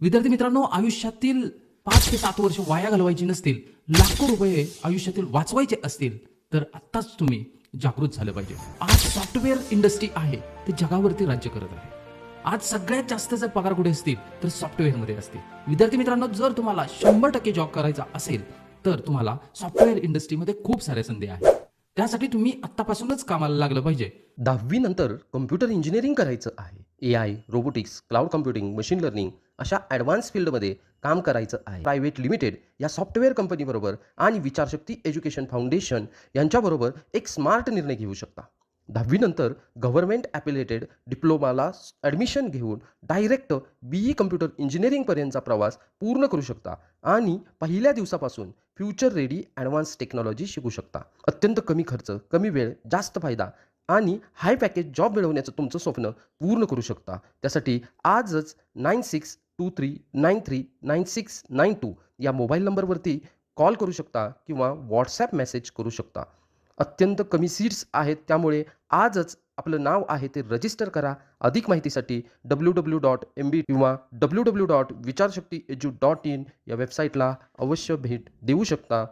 विद्यार्थी मित्रांनो, आयुष्यातील 5 ते 7 वर्ष वाया घालवायची नसतील, लाखो रुपये आयुष्यातील वाचवायचे असतील, तर आत्ताच तुम्ही जागृत झालं पाहिजे. आज सॉफ्टवेअर इंडस्ट्री आहे ते जगावरती राज्य करत आहे. आज सगळ्यात जास्त जर पगार कुठे असतील तर सॉफ्टवेअरमध्ये असतील. विद्यार्थी मित्रांनो, जर तुम्हाला 100% जॉब करायचा असेल तर तुम्हाला सॉफ्टवेअर इंडस्ट्रीमध्ये खूप साऱ्या संधी आहेत. त्यासाठी तुम्ही आत्तापासूनच कामाला लागलं पाहिजे. 10वी नंतर कम्प्युटर इंजिनिअरिंग करायचं आहे. AI, robotics, cloud computing, machine learning अशा ॲडव्हान्स फील्डमध्ये काम करायचं आहे. प्रायव्हेट लिमिटेड या सॉफ्टवेअर कंपनीबरोबर आणि विचारशक्ती एज्युकेशन फाउंडेशन यांच्याबरोबर एक स्मार्ट निर्णय घेऊ शकता. 10वी नंतर गव्हर्नमेंट ॲफिलिएटेड डिप्लोमाला ॲडमिशन घेऊन डायरेक्ट BE कम्प्युटर इंजिनिअरिंगपर्यंतचा प्रवास पूर्ण करू शकता आणि पहिल्या दिवसापासून फ्युचर रेडी ॲडव्हान्स टेक्नॉलॉजी शिकू शकता. अत्यंत कमी खर्च, कमी वेळ, जास्त फायदा आणि हाय पॅकेज जॉब मिळवण्याचं तुमचं स्वप्न पूर्ण करू शकता. त्यासाठी आजच 9623939692 या मोबाईल नंबरवरती कॉल करू शकता किंवा WhatsApp मेसेज करू शकता. अत्यंत कमी सीट्स आहेत, त्यामुळे आजच आपलं नाव आहे ते रजिस्टर करा. अधिक माहितीसाठी www.mb किंवा www.vicharshakti.edu.in या वेबसाईटला अवश्य भेट देऊ शकता.